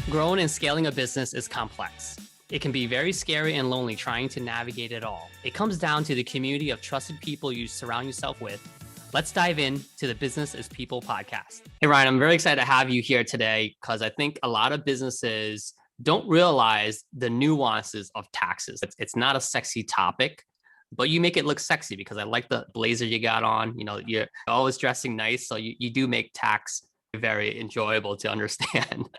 Growing and scaling a business is complex. It can be very scary and lonely trying to navigate it all. It comes down to the community of trusted people you surround yourself with. Let's dive in to the Business is People podcast. Hey, Ryan, I'm very excited to have you here today because I think a lot of businesses don't realize the nuances of taxes. It's not a sexy topic, but you make it look sexy because I like the blazer you got on. You know, you're always dressing nice. So you do make tax very enjoyable to understand.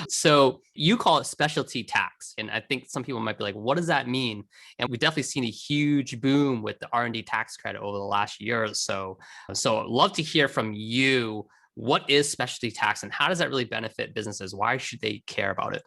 So you call it specialty tax. And I think some people might be like, what does that mean? And we've definitely seen a huge boom with the R&D tax credit over the last year or so. So I'd love to hear from you. What is specialty tax and how does that really benefit businesses? Why should they care about it?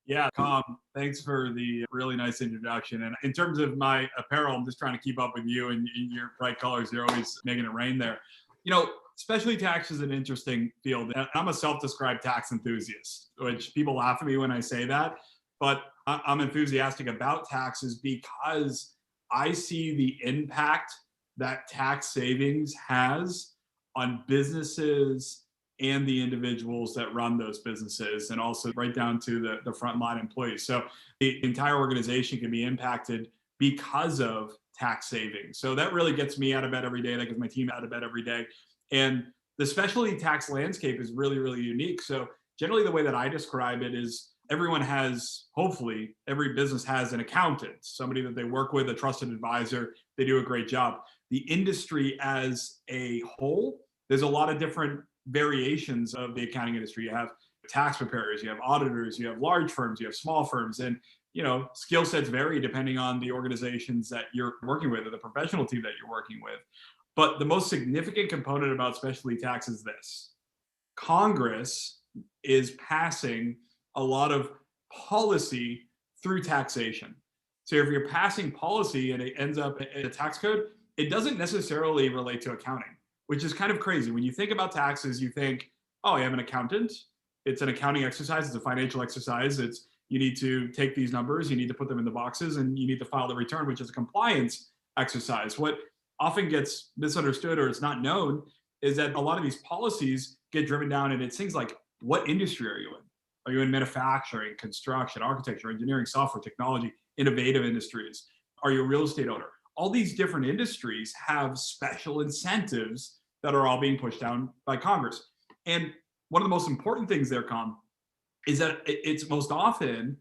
Yeah, Kham, thanks for the really nice introduction. And in terms of my apparel, I'm just trying to keep up with you and your bright colors. You're always making it rain there. You know, specialty tax is an interesting field. I'm a self-described tax enthusiast, which people laugh at me when I say that, but I'm enthusiastic about taxes because I see the impact that tax savings has on businesses and the individuals that run those businesses, and also right down to the frontline employees. So the entire organization can be impacted because of tax savings. So that really gets me out of bed every day. That gets my team out of bed every day. And the specialty tax landscape is really, really unique. So generally the way that I describe it is everyone has, hopefully, every business has an accountant, somebody that they work with, a trusted advisor. They do a great job. The industry as a whole, there's a lot of different variations of the accounting industry. You have tax preparers, you have auditors, you have large firms, you have small firms, and skill sets vary depending on the organizations that you're working with or the professional team that you're working with. But the most significant component about specialty tax is this: Congress is passing a lot of policy through taxation. So if you're passing policy and it ends up in a tax code, it doesn't necessarily relate to accounting, which is kind of crazy. When you think about taxes, you think, oh, I have an accountant. It's an accounting exercise. It's a financial exercise. You need to take these numbers, you need to put them in the boxes, and you need to file the return, which is a compliance exercise. What often gets misunderstood or it's not known is that a lot of these policies get driven down, and it's things like, what industry are you in? Are you in manufacturing, construction, architecture, engineering, software, technology, innovative industries? Are you a real estate owner? All these different industries have special incentives that are all being pushed down by Congress. And one of the most important things there, Kham, is that it's most often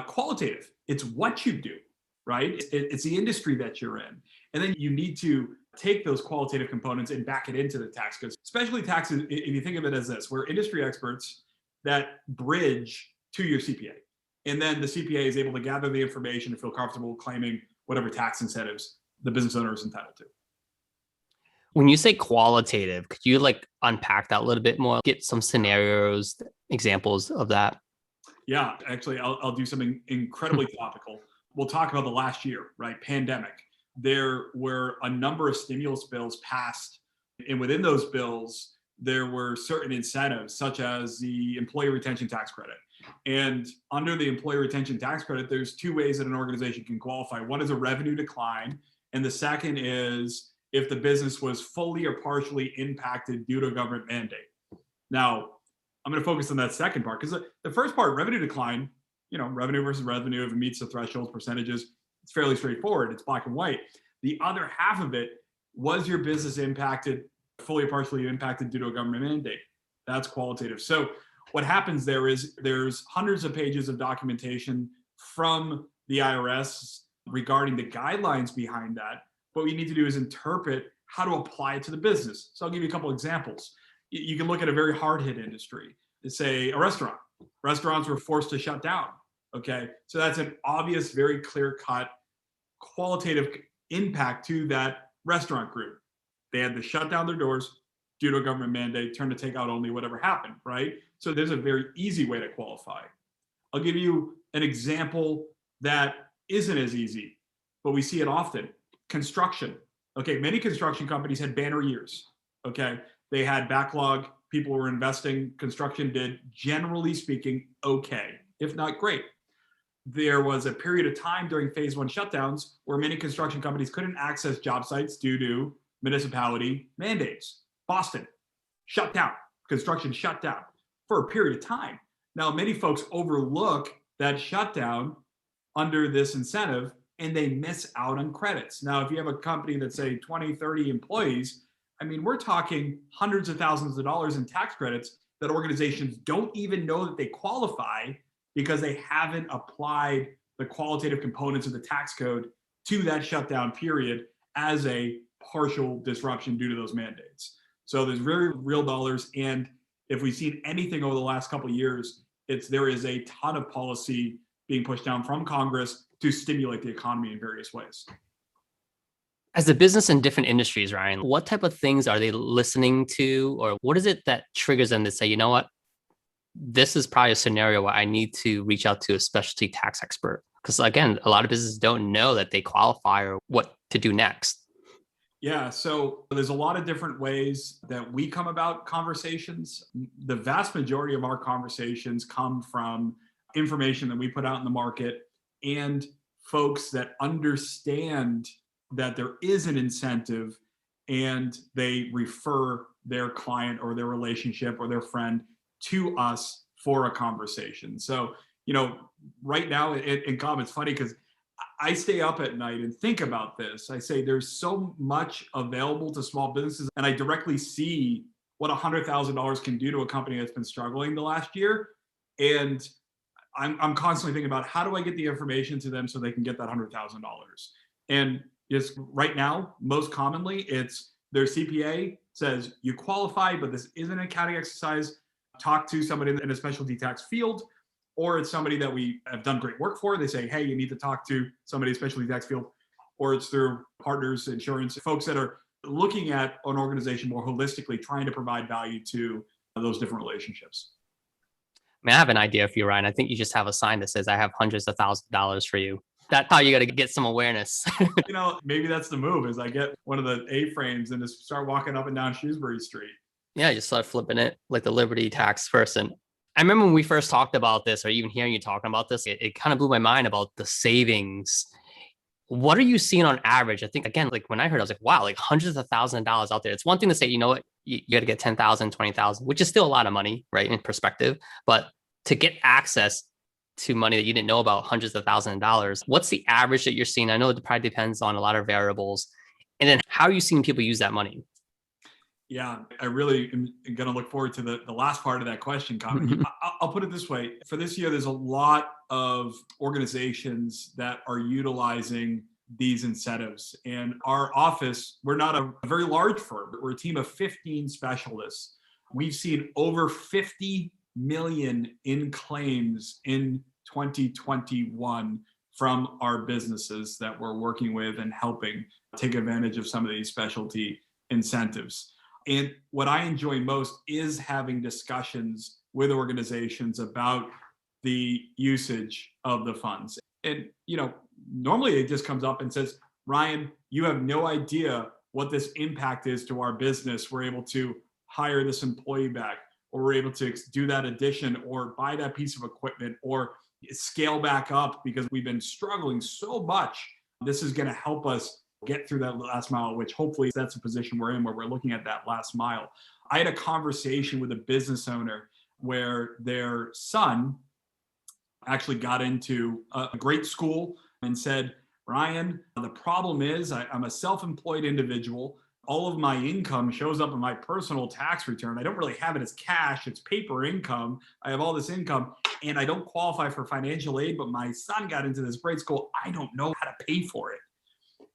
qualitative. It's what you do, right? It's the industry that you're in. And then you need to take those qualitative components and back it into the tax codes. Especially taxes, if you think of it as this, we're industry experts that bridge to your CPA. And then the CPA is able to gather the information and feel comfortable claiming whatever tax incentives the business owner is entitled to. When you say qualitative, could you unpack that a little bit more? Get some scenarios, examples of that? Yeah, actually, I'll do something incredibly topical. We'll talk about the last year, right? Pandemic. There were a number of stimulus bills passed, and within those bills, there were certain incentives, such as the employee retention tax credit. And under the employee retention tax credit, there's two ways that an organization can qualify. One is a revenue decline, and the second is if the business was fully or partially impacted due to a government mandate. Now, I'm going to focus on that second part because the first part, revenue decline, revenue versus revenue, if it meets the thresholds, percentages, it's fairly straightforward. It's black and white. The other half of it, was your business impacted, fully or partially impacted due to a government mandate? That's qualitative. So what happens there is there's hundreds of pages of documentation from the IRS regarding the guidelines behind that. What we need to do is interpret how to apply it to the business. So I'll give you a couple examples. You can look at a very hard-hit industry, say a restaurant. Restaurants were forced to shut down, okay? So that's an obvious, very clear-cut, qualitative impact to that restaurant group. They had to shut down their doors due to a government mandate, turn to takeout only, whatever happened, right? So there's a very easy way to qualify. I'll give you an example that isn't as easy, but we see it often. Construction. Okay, many construction companies had banner years. Okay, they had backlog, people were investing, construction did, generally speaking, okay, if not great. There was a period of time during phase one shutdowns where many construction companies couldn't access job sites due to municipality mandates. Boston shut down, construction shut down for a period of time. Now, many folks overlook that shutdown under this incentive and they miss out on credits. Now, if you have a company that's say 20, 30 employees, I mean, we're talking hundreds of thousands of dollars in tax credits that organizations don't even know that they qualify because they haven't applied the qualitative components of the tax code to that shutdown period as a partial disruption due to those mandates. So there's very real dollars. And if we've seen anything over the last couple of years, there is a ton of policy being pushed down from Congress to stimulate the economy in various ways. As a business in different industries, Ryan, what type of things are they listening to, or what is it that triggers them to say, you know what, this is probably a scenario where I need to reach out to a specialty tax expert? Because again, a lot of businesses don't know that they qualify or what to do next. Yeah, so there's a lot of different ways that we come about conversations. The vast majority of our conversations come from information that we put out in the market and folks that understand that there is an incentive and they refer their client or their relationship or their friend to us for a conversation. So, right now in Kham, it's funny because I stay up at night and think about this. I say there's so much available to small businesses, and I directly see what $100,000 can do to a company that's been struggling the last year. And I'm constantly thinking about how do I get the information to them so they can get that $100,000. And just right now, most commonly, it's their CPA says you qualify, but this isn't an accounting exercise. Talk to somebody in a specialty tax field, or it's somebody that we have done great work for. They say, hey, you need to talk to somebody in a specialty tax field, or it's through partners, insurance, folks that are looking at an organization more holistically, trying to provide value to those different relationships. I mean, I have an idea for you, Ryan. I think you just have a sign that says, I have hundreds of thousands of dollars for you. That's how you got to get some awareness. Maybe that's the move is I get one of the A-frames and just start walking up and down Shrewsbury Street. Yeah, just start flipping it like the Liberty tax person. I remember when we first talked about this, or even hearing you talking about this, it kind of blew my mind about the savings. What are you seeing on average? I think, again, like when I heard, I was like, wow, like hundreds of thousands of dollars out there. It's one thing to say, you know what, you got to get 10,000, 20,000, which is still a lot of money, right, in perspective. But to get access to money that you didn't know about, hundreds of thousands of dollars, what's the average that you're seeing? I know it probably depends on a lot of variables. And then how are you seeing people use that money? Yeah, I really am going to look forward to the last part of that question, Kham. I'll put it this way. For this year, there's a lot of organizations that are utilizing these incentives. And our office, we're not a very large firm. We're a team of 15 specialists. We've seen over 50 million in claims in 2021 from our businesses that we're working with and helping take advantage of some of these specialty incentives. And what I enjoy most is having discussions with organizations about the usage of the funds. And, normally it just comes up and says, Ryan, you have no idea what this impact is to our business. We're able to hire this employee back, or we're able to do that addition or buy that piece of equipment or scale back up because we've been struggling so much. This is going to help us get through that last mile, which hopefully that's a position we're in where we're looking at that last mile. I had a conversation with a business owner where their son actually got into a great school and said, Ryan, the problem is I'm a self-employed individual. All of my income shows up in my personal tax return. I don't really have it as cash. It's paper income. I have all this income and I don't qualify for financial aid, but my son got into this great school. I don't know how to pay for it.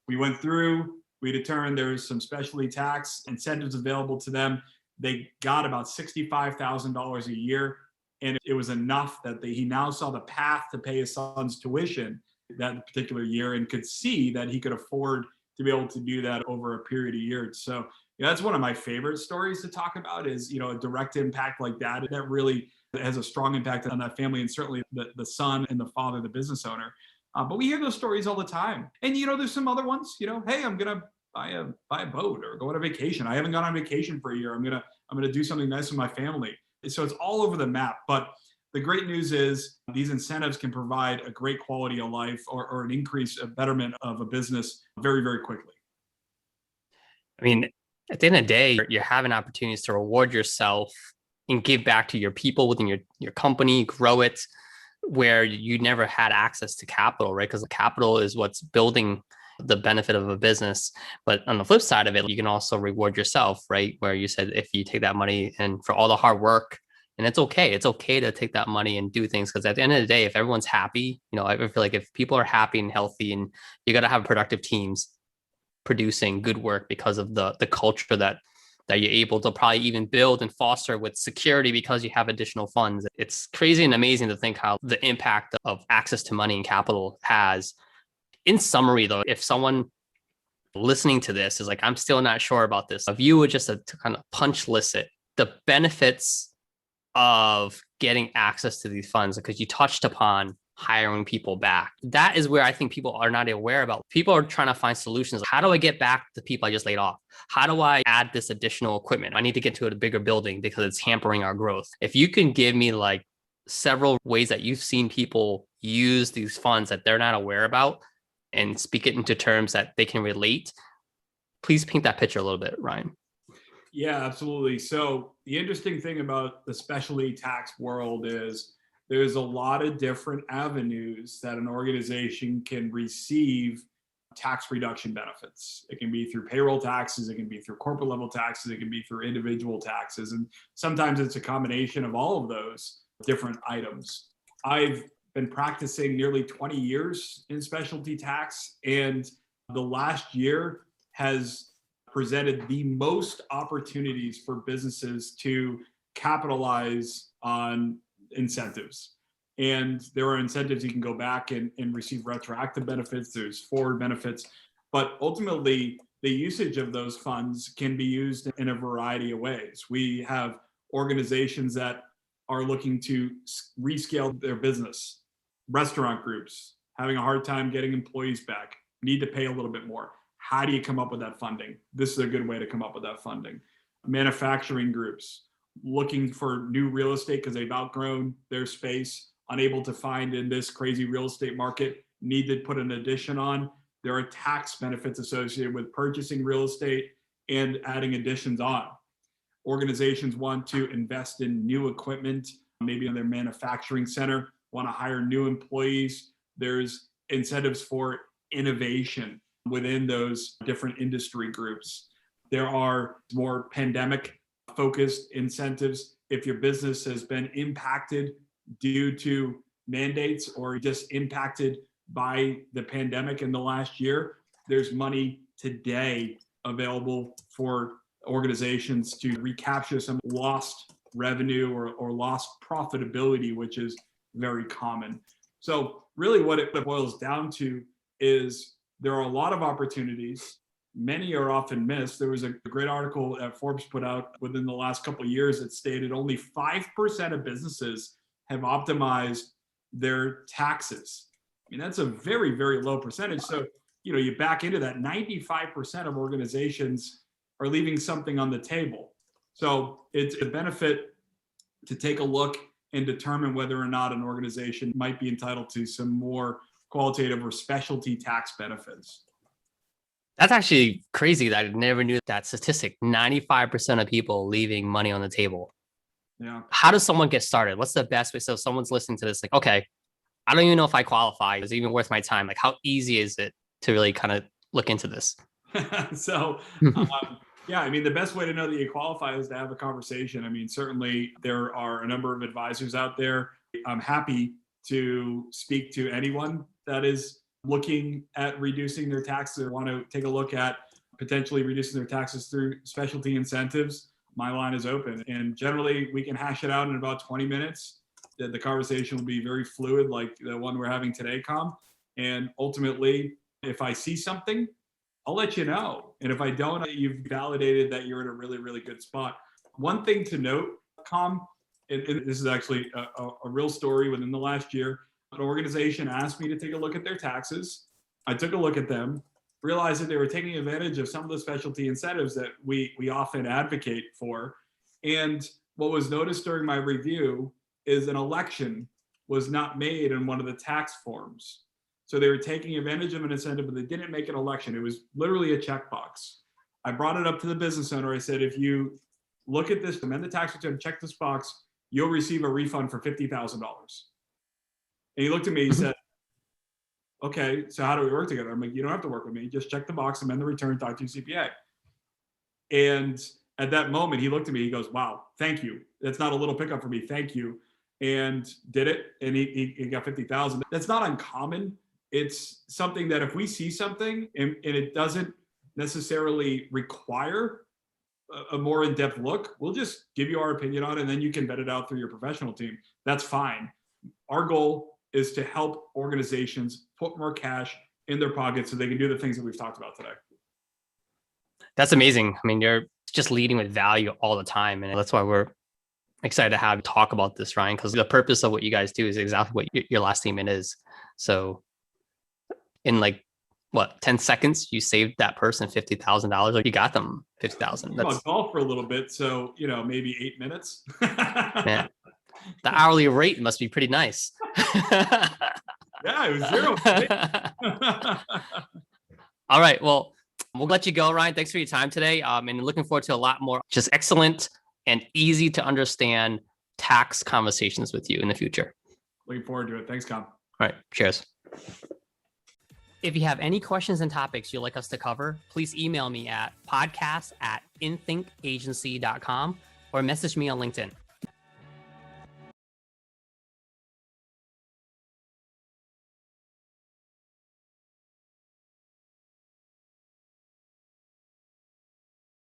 We went through, we determined there's some specialty tax incentives available to them. They got about $65,000 a year. And it was enough that he now saw the path to pay his son's tuition that particular year and could see that he could afford to be able to do that over a period of years. So that's one of my favorite stories to talk about is, a direct impact like that. That really has a strong impact on that family and certainly the son and the father, the business owner. But we hear those stories all the time. And, there's some other ones, hey, I'm going to buy a boat or go on a vacation. I haven't gone on vacation for a year. I'm going to do something nice with my family. So it's all over the map. But the great news is these incentives can provide a great quality of life or an increase, a betterment of a business very, very quickly. I mean, at the end of the day, you're having opportunities to reward yourself and give back to your people within your company, grow it where you never had access to capital, right? Because capital is what's building the benefit of a business. But on the flip side of it, you can also reward yourself, right? Where you said if you take that money and for all the hard work, and it's okay to take that money and do things, because at the end of the day, if everyone's happy, I feel like if people are happy and healthy, and you got to have productive teams producing good work because of the culture that you're able to probably even build and foster with security because you have additional funds. It's crazy and amazing to think how the impact of access to money and capital has. In summary, though, if someone listening to this is like, I'm still not sure about this, if you would just to kind of punch list it, the benefits of getting access to these funds, because you touched upon hiring people back. That is where I think people are not aware about. People are trying to find solutions. How do I get back the people I just laid off? How do I add this additional equipment? I need to get to a bigger building because it's hampering our growth. If you can give me like several ways that you've seen people use these funds that they're not aware about and speak it into terms that they can relate, please paint that picture a little bit, Ryan. Yeah, absolutely. So the interesting thing about the specialty tax world is there's a lot of different avenues that an organization can receive tax reduction benefits. It can be through payroll taxes, it can be through corporate level taxes, it can be through individual taxes. And sometimes it's a combination of all of those different items. I've been practicing nearly 20 years in specialty tax, and the last year has presented the most opportunities for businesses to capitalize on incentives. And there are incentives you can go back and receive retroactive benefits, there's forward benefits, but ultimately the usage of those funds can be used in a variety of ways. We have organizations that are looking to rescale their business, restaurant groups having a hard time getting employees back, need to pay a little bit more. How do you come up with that funding? This is a good way to come up with that funding. Manufacturing groups looking for new real estate because they've outgrown their space, unable to find in this crazy real estate market, need to put an addition on. There are tax benefits associated with purchasing real estate and adding additions on. Organizations want to invest in new equipment, maybe in their manufacturing center, want to hire new employees. There's incentives for innovation within those different industry groups. There are more pandemic focused incentives. If your business has been impacted due to mandates or just impacted by the pandemic in the last year, there's money today available for organizations to recapture some lost revenue or lost profitability, which is very common. So really what it boils down to is there are a lot of opportunities. Many are often missed. There was a great article that Forbes put out within the last couple of years that stated only 5% of businesses have optimized their taxes. I mean, that's a very, very low percentage. So, you back into that, 95% of organizations are leaving something on the table. So it's a benefit to take a look and determine whether or not an organization might be entitled to some more qualitative or specialty tax benefits. That's actually crazy that I never knew that statistic. 95% of people leaving money on the table. Yeah. How does someone get started? What's the best way? So if someone's listening to this, like, okay, I don't even know if I qualify. Is it even worth my time? Like, how easy is it to really kind of look into this? So, yeah, I mean, the best way to know that you qualify is to have a conversation. I mean, certainly there are a number of advisors out there. I'm happy to speak to anyone that is looking at reducing their taxes or want to take a look at potentially reducing their taxes through specialty incentives. My line is open, and generally we can hash it out in about 20 minutes. The conversation will be very fluid, like the one we're having today, Kham. And ultimately, if I see something, I'll let you know. And if I don't, you've validated that you're in a really, really good spot. One thing to note, Kham, and this is actually a real story within the last year. An organization asked me to take a look at their taxes. I took a look at them, realized that they were taking advantage of some of the specialty incentives that we often advocate for. And what was noticed during my review is an election was not made in one of the tax forms. So they were taking advantage of an incentive, but they didn't make an election. It was literally a checkbox. I brought it up to the business owner. I said, if you look at this, amend the tax return, check this box, you'll receive a refund for $50,000. And he looked at me, he said, okay, so how do we work together? I'm like, you don't have to work with me. Just check the box, amend the return, talk to your CPA. And at that moment, he looked at me, he goes, wow, thank you. That's not a little pickup for me. Thank you. And did it. And he got 50,000. That's not uncommon. It's something that if we see something and it doesn't necessarily require a more in-depth look, we'll just give you our opinion on it, and then you can vet it out through your professional team. That's fine. Our goal is to help organizations put more cash in their pockets so they can do the things that we've talked about today. That's amazing. I mean, you're just leading with value all the time. And that's why we're excited to have you talk about this, Ryan, because the purpose of what you guys do is exactly what your last statement is. So in 10 seconds, you saved that person $50,000, or you got them 50,000. That's golf for a little bit. So, maybe 8 minutes. Man, the hourly rate must be pretty nice. Yeah, it was zero. All right. Well, we'll let you go, Ryan. Thanks for your time today. And looking forward to a lot more just excellent and easy to understand tax conversations with you in the future. Looking forward to it. Thanks, Kham. All right. Cheers. If you have any questions and topics you'd like us to cover, please email me at podcast@inthinkagency.com or message me on LinkedIn.